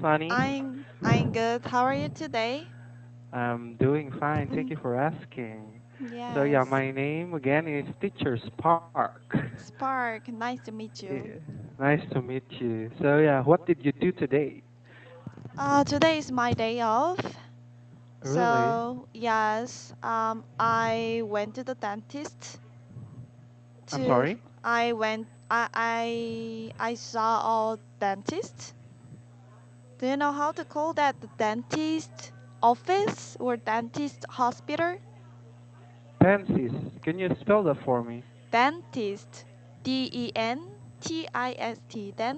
Sunny? I'm good. How are you today? I'm doing fine. Thank Mm, you for asking. So yeah, yes. my name again is Teacher Spark. Spark, nice to meet Yeah, you. nice to meet you. So yeah, what did you do today? Today is my day off. Really? So yes, I went to the dentist I'm to sorry? I went I saw a dentist. Do you know how to call that? The dentist office or dentist hospital? Dentist. Can you spell that for me? Dentist. Dentist.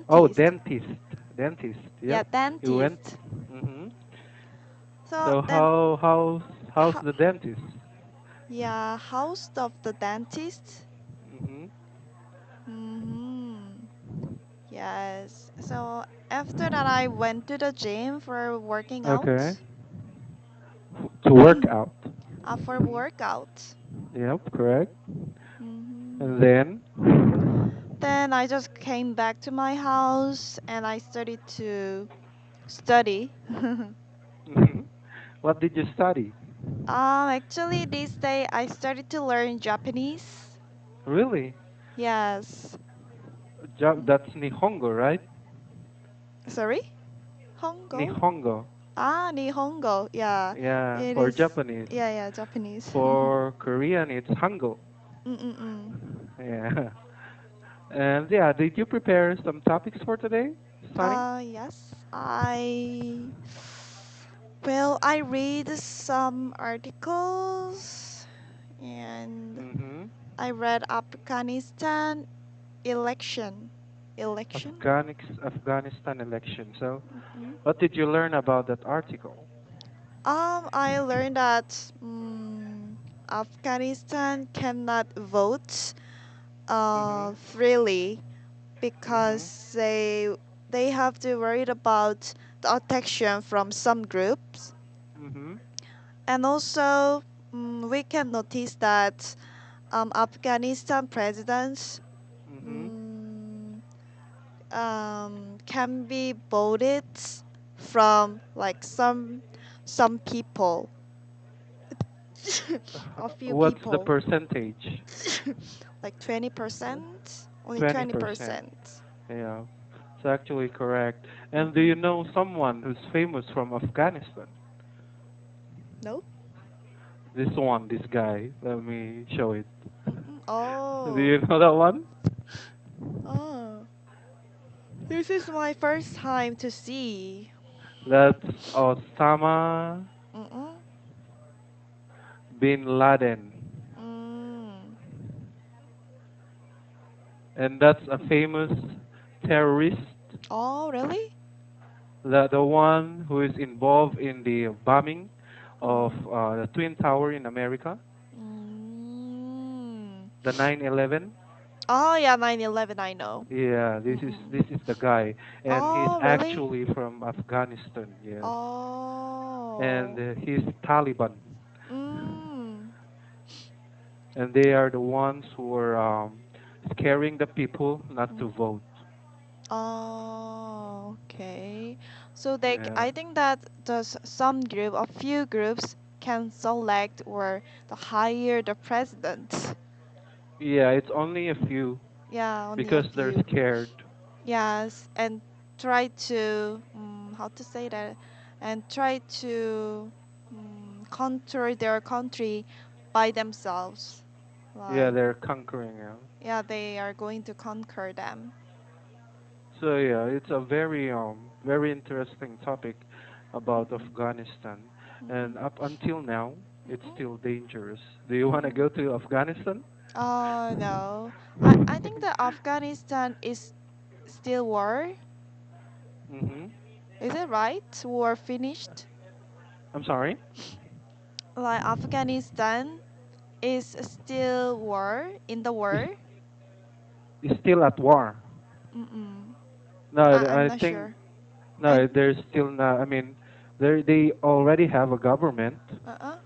Oh, Dentist. dentist. Dentist. Yeah, Yep. You went. dentist. Mm-hmm. So So then, how's ho- the dentist? yeah, house of the dentist. Mm-hmm. Mm-hmm. Yes. So after that, I went to the gym for working Okay. out. To work out. For Mm-hmm. workout. Yep, correct. Mm-hmm. And then. Then I just came back to my house and I started to study. Mhm. What did you study? Actually, this day I started to learn Japanese. Really? Yes. That's Nihongo, right? Sorry? Hongo? Nihongo. Nihongo. Yeah, Yeah, it for is. Japanese. Yeah, yeah, Japanese. For Korean, it's Hangul. Mm-mm-mm. Yeah. And yeah, did you prepare some topics for today, Sunny? Yes, well, I read some articles and Mm-hmm. I read Afghanistan election. Election? Afghanistan election. So, Mm-mm. what did you learn about that article? I learned that Afghanistan cannot vote Mm-hmm. freely Mm-hmm. because they have to worry about the attention from some groups, Mm-hmm. and also we can notice that Afghanistan presidents Mm-hmm. mm, can be voted from like some people, a few What's the people, percentage? like 20%, only 20%. 20%. Yeah, it's actually correct. And do you Mm-mm. know someone who's famous from Afghanistan? No. This guy. Let me show it. Mm-mm. Do you Oh. know that one? Oh. This is my first time to see. That's Osama Mm-mm. bin Laden. Mm. And that's a famous terrorist, Oh, really? the one who is involved in the bombing of Mm. the Twin Tower in America, Mm. the 9/11. Oh, yeah, 9/11. I know. Yeah, Mm-mm. this is the guy, and he's Oh, really? actually from Afghanistan. Yes, and Oh. he's Taliban, Mm. and they are the ones who are scaring the people not to Mm. vote. Oh, okay. So Yeah, I think that some group, a few groups can select or the hire the president. yeah, it's only a few Yeah, only a because they're few. scared. Yes, and try to how to say that, and try to conquer their country by themselves. Yeah, Like, they're conquering. Yeah. yeah, they are going to conquer them. So yeah, it's a very interesting topic about Mm-mm, Afghanistan, mm-mm, and up until now, it's mm-mm, still dangerous. Do you want to mm-mm. go to Afghanistan? Oh no, I think that Afghanistan is still war. Mhm. Is it right? War finished? I'm sorry. Like Afghanistan is still war in the It's, war? it's still at war. Mm-mm. No, I'm I not think sure. I no. There's still not. I mean, they already have a government. uh-uh.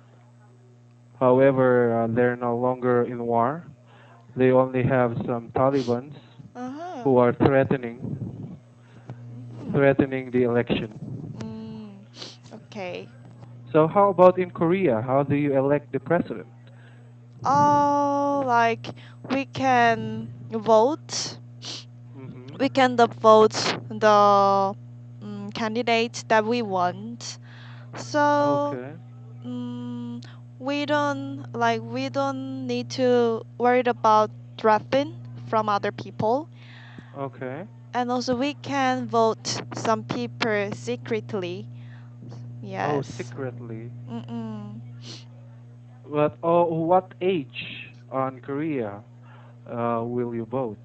However, they're no longer in war. They only have some Talibans Uh-huh. who are threatening. threatening the election. Mm, okay. So how about in Korea? How do you elect the president? Oh, like we can vote. Mm-hmm. We can the vote the candidate that we want. So Okay. mm, we don't need to worry about drafting from other people, Okay. and also we can vote some people secretly. Oh, Yes. secretly. Mm-mm. But oh, what age on Korea will you vote?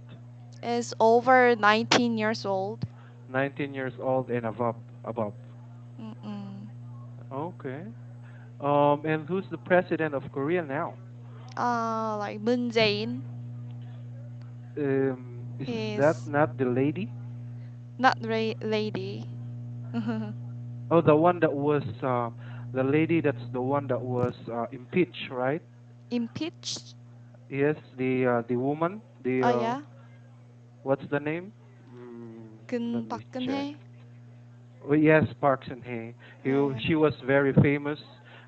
Is over 19 years old. 19 years old and above. Above. Mm-mm. Okay. And who's the president of Korea now? Like Moon Jae-in. Is that He's not the lady? not lady. Oh, the one that was the lady. That's the one that was impeached, right? Impeached. Yes, the woman. The Oh yeah. what's the name? Let Kun me Park check. Geun-hye. Oh, yes, Park Geun-hye. Yeah. She was very famous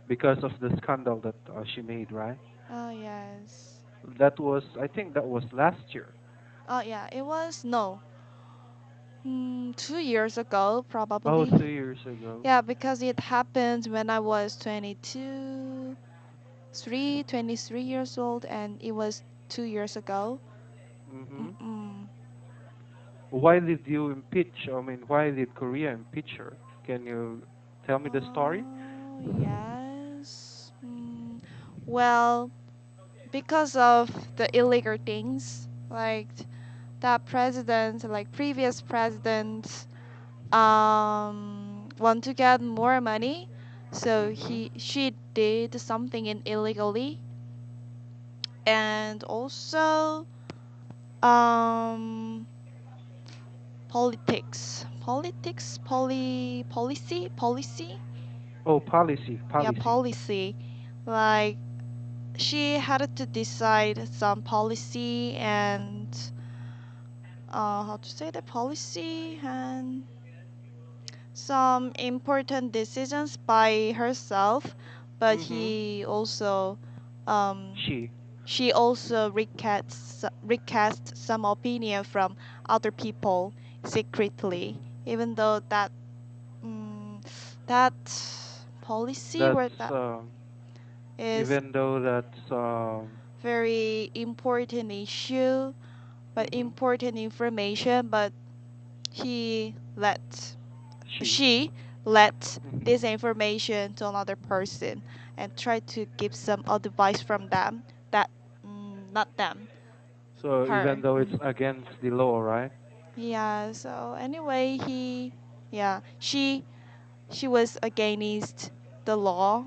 because of the scandal that she made, right? Oh yes. That was, I think, that was last year. Oh yeah. It was no. 2 years ago Oh, probably. 2 years ago. Yeah, because it happened when I was 23 years old, and it was 2 years ago. Mm-hmm. Mm-mm. Why did you impeach? I mean, why did Korea impeach her? Can you tell me the story? Oh, yes. Well, because of the illegal things, like that president, like previous president, want to get more money, so Mm-hmm. she did something in illegally, and also um policy, Oh, policy, yeah, policy. policy, like she had to decide some policy and how to say the policy and some important decisions by herself, but Mm-hmm. um, She. she also recast some opinion from other people secretly, Mm-hmm. even though mm, that policy or That's that is even though that's very important issue, but mm-hmm. important information, but he let She. she let Mm-hmm. this information to another person and try to give some advice from them that not them, So even her. though it's against the law, right? Yeah, so anyway, yeah, she was against the law.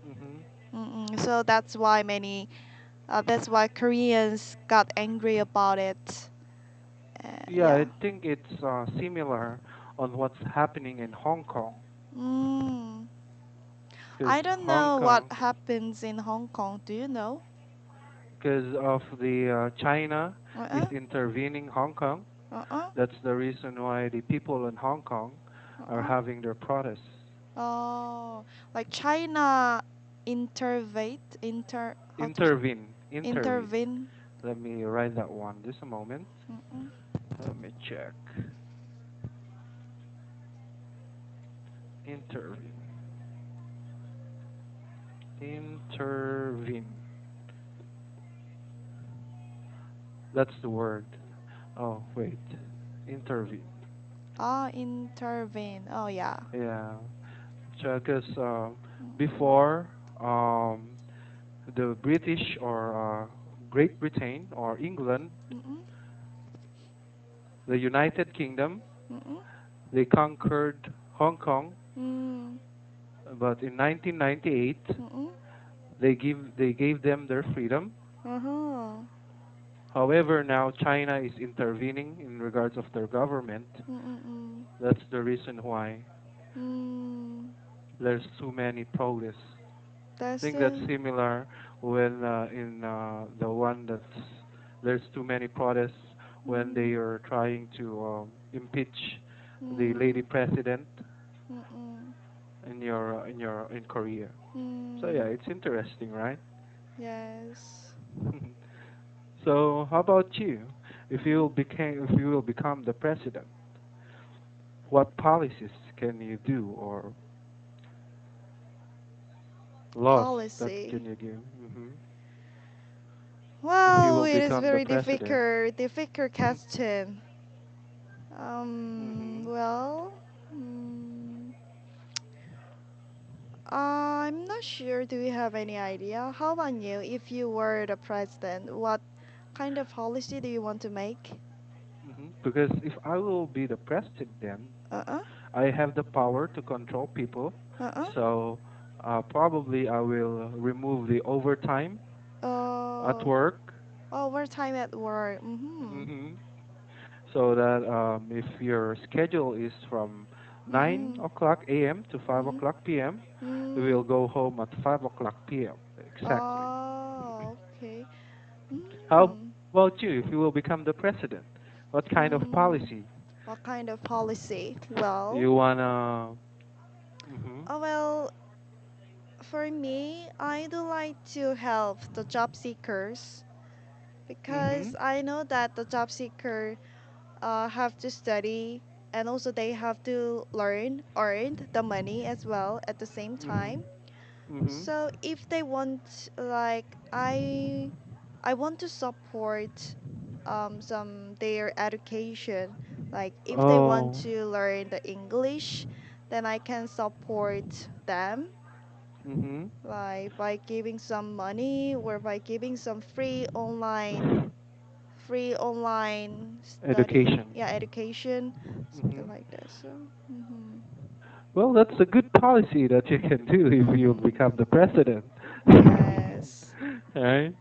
Mm-hmm. So that's why Koreans got angry about it. Yeah, I Yeah. think it's similar on what's happening in Hong Kong. Mm. Because I don't Hong know what Kong, happens in Hong Kong. Do you know? because of the China is Uh-uh. intervening Hong Kong. Uh-uh. That's the reason why the people in Hong Kong are Uh-uh. having their protests. Oh, like China how to Intervene. intervene? Let me write that one. Just a moment. Mm-mm. Let me check. Intervene. Intervene. That's the word. Oh, wait. Intervene. Ah, intervene. Oh yeah. Yeah. Because Mm-mm. before um, the British or Great Britain or England, Mm-mm. the United Kingdom, Mm-mm. they conquered Hong Kong, Mm. but in 1998 Mm-mm. they gave them their freedom. Uh-huh. However, now China is intervening in regards of their government. Mm-mm. That's the reason why Mm. there's too many protests. I That's think that's it. similar when in the one that's there's too many protests when Mm. they are trying to impeach the lady Mm. president Mm-mm. in Korea. So yeah, Mm. it's interesting, right? Yes. So how about you? Mm-mm. If you will become the president, what policies can you do or laws that can Policy. you give? If you Wow, will it is become the very president. difficult question. Mhm. Well, mm, I'm not sure. Do you have any idea? How about you? If you were the president, what kind of policy do you want to make? Because if I will be the president, Uh-uh. I have the power to control people. Uh-uh. So probably I will remove the overtime at Uh, work. overtime at work. Mm-hmm. hmm So that if your schedule is from 9 Mm-mm. o'clock a.m. to 5 Mm-mm. o'clock p.m., you will Mm. go home at 5 o'clock p.m. Exactly. Oh, okay. How Mm. about you if you will become the president? What kind of Mm. policy What kind of policy? Well, you wanna? Mm-hmm. well, for me, I do like to help the job seekers Mm-hmm. because I know that the job seeker have to study and also they have to earn the money as well at the same Mm-hmm. time. Mm-hmm. So if they want, like, I want to support some their education. Like if they want Oh. to learn the English, then I can support them, Mm-hmm. like by giving some money or by giving some free online study, Education. yeah, education, something Mm-hmm. like that. So, mhm, Well, that's a good policy that you can do if you mhm, become the president. yes, Right?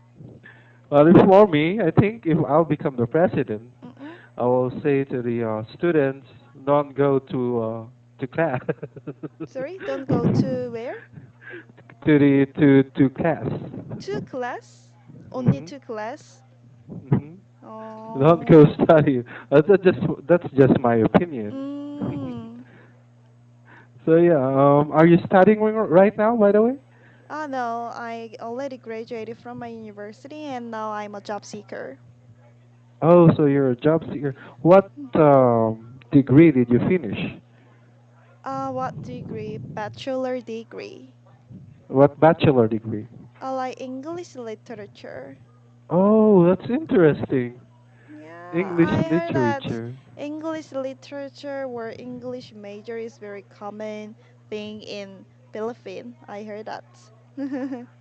Well, if for me, I think if I'll become the president, mm-mm. I will say to the students, don't go to class. Sorry, don't go to where? To class. To class? Only hmm to class? hmm Don't Oh, go study. That's just my opinion. mm. So yeah, are you studying right now, by the way? Ah, no, I already graduated from my university and now I'm a job seeker. Oh, so you're a job seeker. What degree did you finish? What degree? Bachelor degree. What bachelor degree? Like English literature. Oh, that's interesting. Yeah, English I heard that literature. English literature or English major is very common thing in Philippines. I heard that.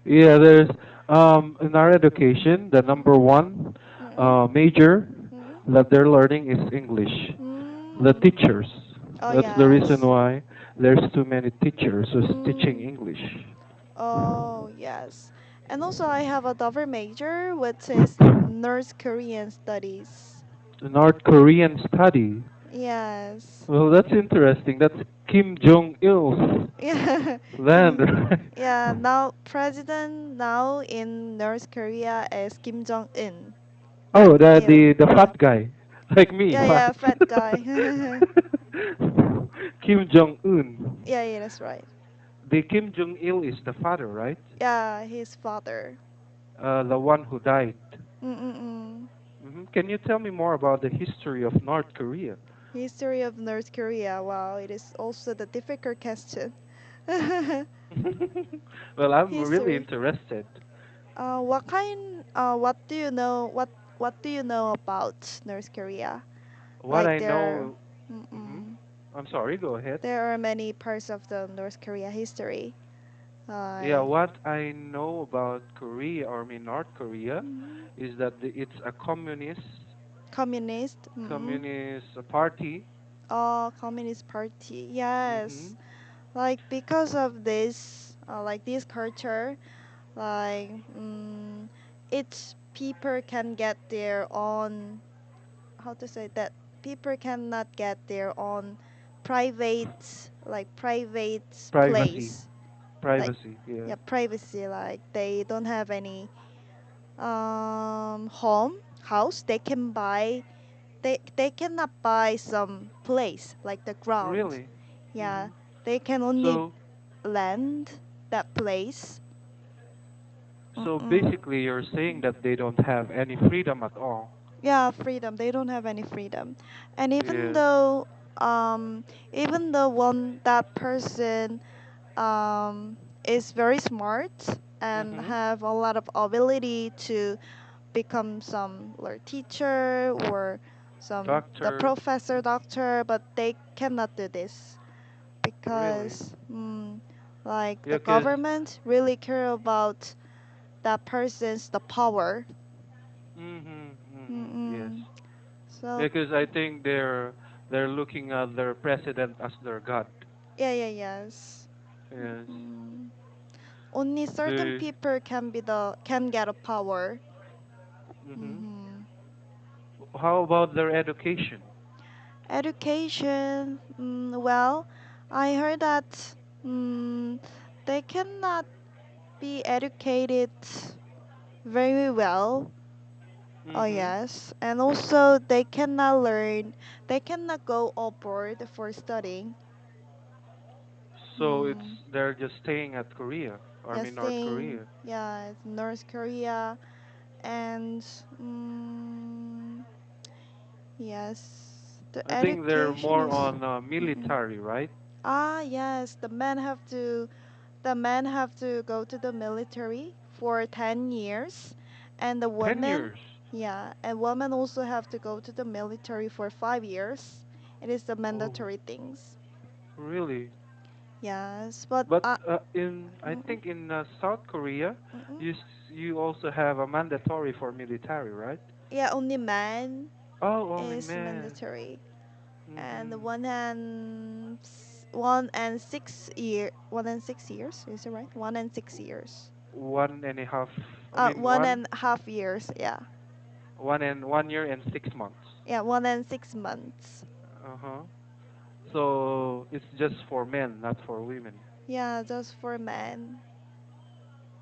Yeah, there's in our education, the number one Mm-mm. major Mm-mm. that they're learning is English. The Mm. teachers. Oh That's the reason yes. why there's too many teachers who's teaching Mm. English. Oh yes. And also I have a double major which is North Korean studies. North Korean study. Yes. Well, that's interesting. That's Kim Jong Il's Yeah. land, Kim. right? Yeah, now president now in North Korea is Kim Jong Un. Like Oh, Il. the Yeah. fat guy, like me, Yeah, fat. yeah, fat guy. Kim Jong Un. Yeah, yeah, that's right. The Kim Jong Il is the father, right? Yeah, his father. The one who died. Mm-mm-mm. Can you tell me more about the history of North Korea? History of North Korea. Wow, it is also the difficult question. Well, I'm really History. interested. What do you know? What do you know about North Korea? What Like I know. hmm mm-mm, I'm sorry. Go ahead. there are many parts of the North Korea history. Yeah, Like what I know about Korea, or I mean North Korea, mm, is that it's a communist. communist party. Oh, Communist Party. Yes. hmm Like because of this, like this culture, like each people can get their own, how to say that, people cannot get their own private, like private Privacy, place, like privacy. Yeah. yeah, privacy, like they don't have any home house. they cannot buy some place like the ground. Really? Yeah, Hmm. they can only So, land that place. so Mm-mm. basically, you're saying that they don't have any freedom at all. Yeah, freedom. They don't have any freedom. And Yes. even though one that person is very smart and Mm-hmm. have a lot of ability to become some like teacher or some the Doctor. professor doctor, but they cannot do this Really? because like Yeah, the 'cause government really care about that person's the power. mm-hmm, mm-hmm, yes. Mm-mm. So Because I think they're looking at their president as their god. yeah, yeah, yes. Yes. Mm. Only certain The people can get a power. mm-hmm. Hmm. How about their education? Education. Well, I heard that mm, they cannot be educated very well. Oh Mm-hmm. yes, and also they cannot learn. They cannot go abroad for studying. So it's Mm. they're just staying at Korea, or I Yes, mean North staying. Korea. Yeah, it's North Korea and mm, yes, the I think they're education more is. on Mm-mm. military, right? Ah, yes, the men have to go to the military for 10 years and the 10 years. women, yeah, and women also have to go to the military for 5 years. It is the Oh, mandatory things. really? Yes, but But in I mm-mm, think in South Korea, mm-mm. you also have a mandatory for military, right? Yeah, only men Oh, only is men. mandatory. And Mm-hmm. 1 and 6 years, is it right? 1 and 6 years. 1.5. I mean One and a half years, yeah. 1 year and 6 months. Yeah, 1 and 6 months. Uh-huh. So it's just for men, not for women. Yeah, just for men.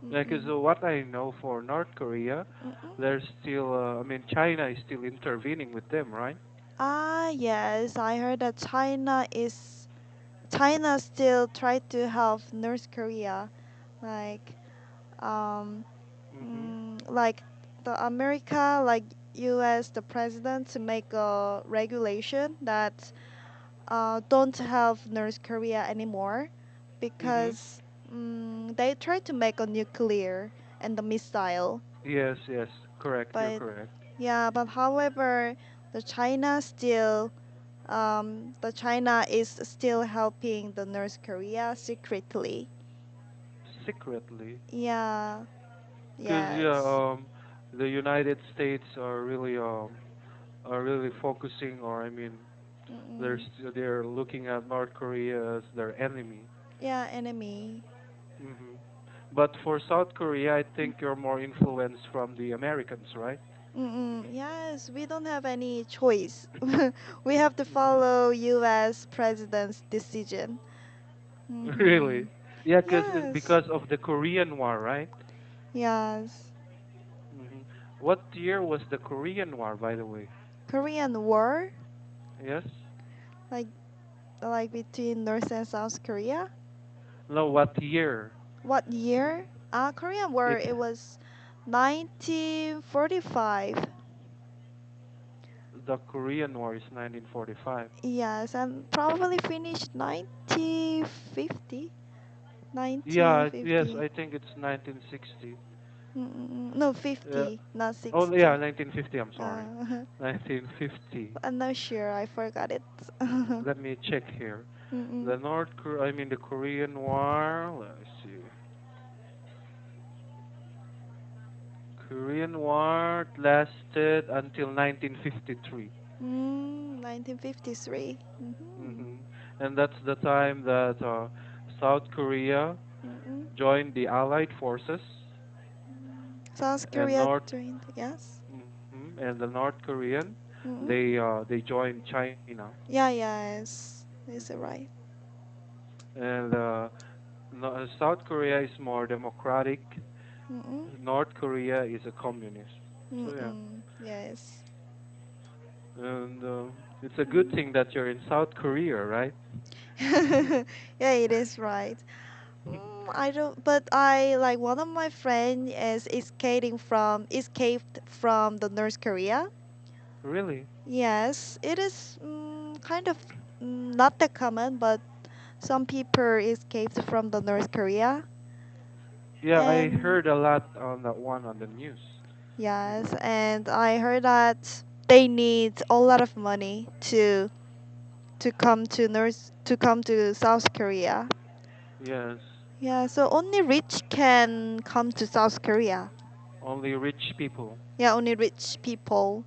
Because Mm-mm. what I know for North Korea, Mm-mm. there's still, I mean, China is still intervening with them, right? Ah, yes, I heard that China still try to help North Korea, like um, Mm-hmm. like the America, like U.S. the president to make a regulation that don't have North Korea anymore Mm-hmm. because they try to make a nuclear and the missile. Yes, yes, correct. You're But correct. yeah, but however, the China is still helping the North Korea secretly. Secretly, Yeah, because yeah, yes. the United States are really focusing, or I mean, Mm-mm. they're looking at North Korea as their enemy. Yeah, enemy. Hmm. But for South Korea, I think you're more influenced from the Americans, right? Mm-mm. Yes, we don't have any choice. We have to Hmm. follow U.S. president's decision. Mm-hmm. Really? Yeah, Yes. because of the Korean War, right? Yes. Hmm. What year was the Korean War, by the way? Korean War, Yes? like between North and South Korea. No, what year? What year? Korean War. It It was 1945. the Korean War is 1945. Yes, and probably finished 1950. Yeah, yes, 1950. I think it's 1960. No, Uh, 50, not oh, yeah, 60. 1950, I'm sorry. Uh, 1950. I'm not sure. I forgot it. Let me check here. Mm-mm. The I mean the Korean War, let's see. Korean War lasted until 1953. 1953. Mm-hmm. Hmm. And that's the time that South Korea Mm-mm. joined the Allied forces, South and Korea joined. Yes. And the North Korean, Mm-mm. they joined China. Yeah, yes. Is it Hmm. right? And no, South Korea is more democratic. Mm-mm. North Korea is a communist. So yeah. Mm-mm. Yes. And it's a good thing that you're in South Korea, right? Yeah, it is right. I don't, but I like one of my friend is escaped from the North Korea. Really? Yes, it is kind of not that common, but some people escaped from the North Korea. Yeah, I And heard a lot on that one on the news. yes, Hmm. and I heard that they need a lot of money to come to South Korea. Yes, Yeah, so only rich can come to South Korea. only rich people. Yeah, only rich people.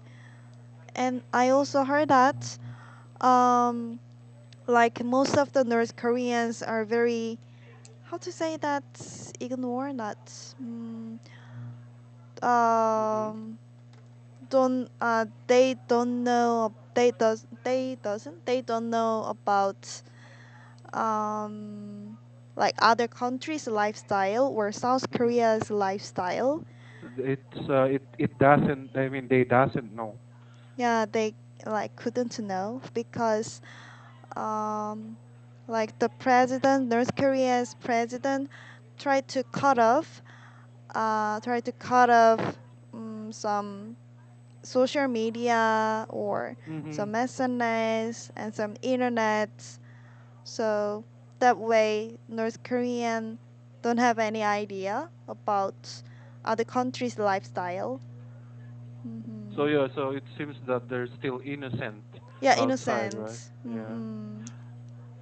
And I also heard that um like most of the North Koreans are very, how to say that, ignore that, Hmm. um don't they don't know, they don't know about um like other countries lifestyle or South Hmm. Korea's lifestyle. It doesn't. I mean, they doesn't know. Yeah, they like couldn't know because um like the president, North Korea's president, tried to cut off some social media or Hmm. some SNS and some internet. So that way, North Korean don't have any idea about other countries' lifestyle. So Hmm. yeah, so it seems that they're still innocent Yeah, outside, right? innocent. Yeah. Mm-mm.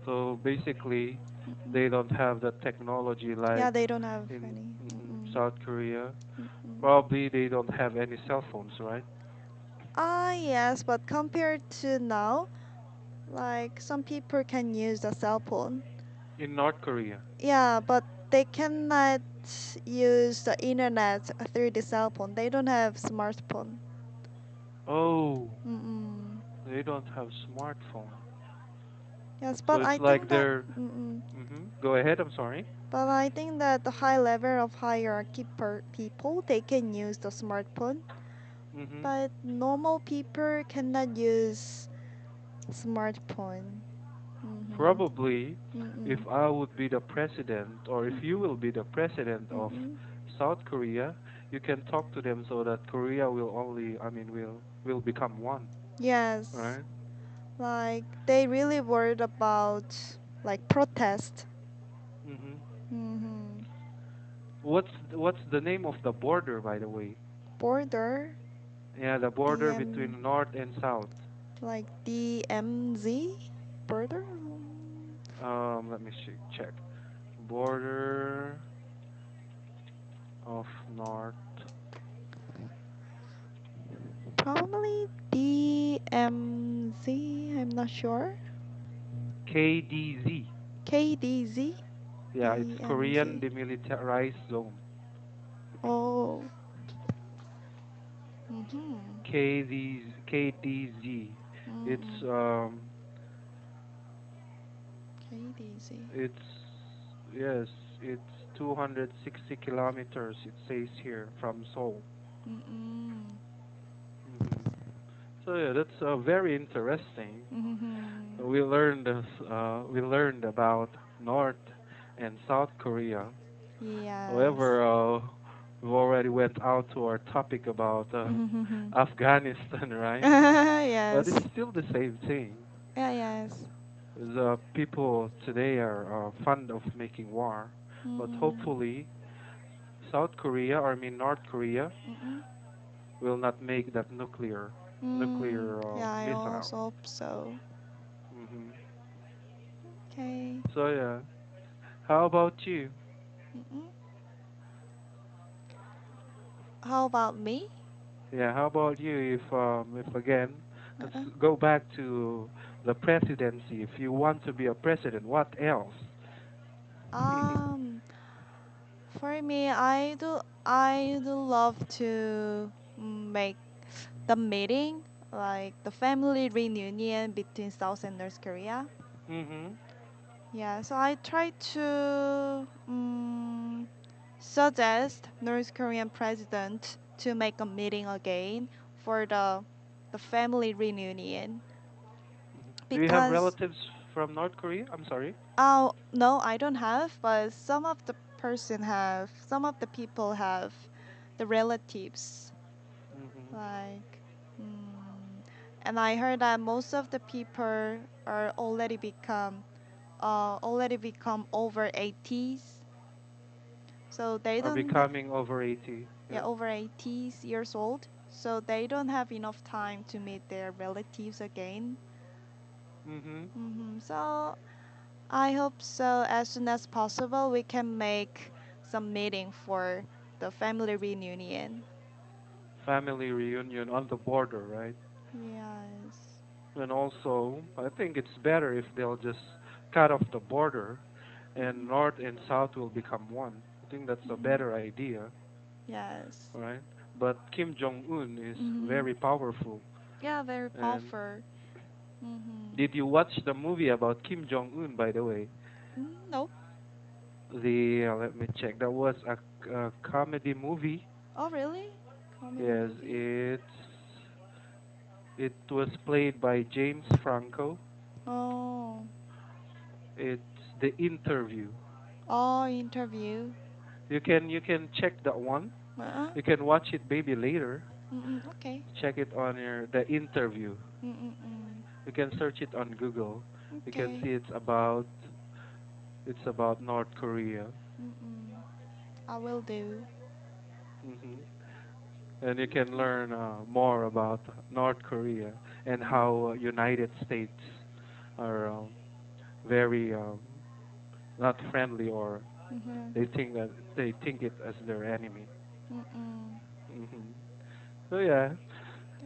So basically, Mm-mm. they don't have the technology Yeah, like they don't have in any. Mm-mm. South Korea. Mm-mm. Probably they don't have any cell phones, right? Yes, but compared to now, like some people can use the cell phone. In North Korea. Yeah, but they cannot use the internet through the cell phone. They don't have smartphone. Oh, Mm-mm. they don't have smartphone. Yes, So but it's I like think that. they're. Mm-mm. Go ahead. I'm sorry. But I think that the high level of hierarchy per people they can use the smartphone, Hmm. but normal people cannot use smartphone. Mm-hmm. Probably, if Mm-mm. I would be the president, or if you will be the president of Mm-mm. South Korea, you can talk to them so that Korea will only, I mean, will become one, Yes, right? like they really worried about like protest. Hmm. Mm-hmm. What's the name of the border, by the way? Border, Yeah, the border DM, between North and South. like DMZ border. Let me check. Border of North. Probably DMZ. I'm not sure. KDZ. KDZ. Yeah, it's Korean DMZ. Demilitarized Zone. Oh. Mhm. KDZ. It's Mm-mm. KDZ. it's yes, it's 260 kilometers. It says here from Seoul. Mm-mm. Hmm. So yeah, that's very interesting. Mhm. We learned about North and South Korea. Yes. However, we already went out to our topic about Mhm. Afghanistan, right? But it's Yes. still the same thing. Yeah, yes. The people today are fond of making war, but Mm-mm. hopefully South Korea, or I mean North Korea, Mm-mm. will not make that nuclear Yeah, I missile. also hope so. Hmm. Okay. So yeah, how about you? Mm-mm. How about me? Yeah, how about you? If again, let's Uh-uh. go back to the presidency. If you want to be a president, what else? Um, for me, I do love to make the meeting, like the family reunion between South and North Korea. Hmm. Yeah, so I try to suggest North Korean president to make a meeting again for the the family reunion Mhm. Do you have because relatives from North Korea? I'm sorry. oh no, I don't have, but some of the people have the relatives Hmm. like and I heard that most of the people are already become over 80s, so they Are don't have becoming over 80. yeah Yeah. over 80s years old, so they don't have enough time to meet their relatives again. Mm-hmm. So I hope so as soon as possible we can make some meeting for the family reunion. Family reunion on the border, right? Yes. And also, I think it's better if they'll just cut off the border and Mhm. North and South will become one. I think that's a Mhm. better idea, Yes. right? But Kim Jong Un is Mhm. very powerful. Yeah, very And powerful. Mhm. did you watch the movie about Kim Jong Un, by the way? Nope. Let me check. That was a comedy movie. Oh, really? Comedy Yes, movie? it was played by James Franco. Oh. It's The Interview. Oh, interview. You can check that one. Uh-uh. You can watch it maybe later. Okay. Check it on your The Interview. Mm-mm. You can search it on Google. You can Okay. see it's about North Korea. Mm-mm. I will do. Hmm. And you can Okay. learn more about North Korea and how United States are very not friendly, or Mm-hmm. they think it as their enemy. Mm-mm. Hmm. So yeah,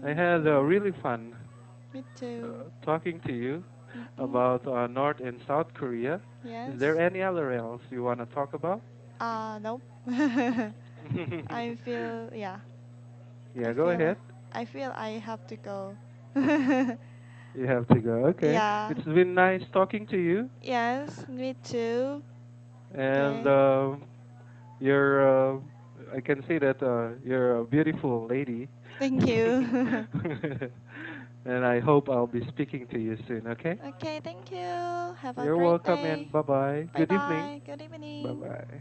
I Thank had you. really fun Me too. talking to you Mm-mm. about North and South Korea. Is there Yes. any other else you want to talk about? Nope. I feel, yeah. I Yeah, go feel, ahead. I feel I have to go. You have to go. Okay. Yeah. It's been nice talking to you, Yes, me too. and Okay. you're. I can say that you're a beautiful lady. Thank you. And I hope I'll be speaking to you soon. Okay. Okay, thank you. Have a You're great welcome, day. and bye bye. Bye Good evening. bye. Good Bye evening. bye.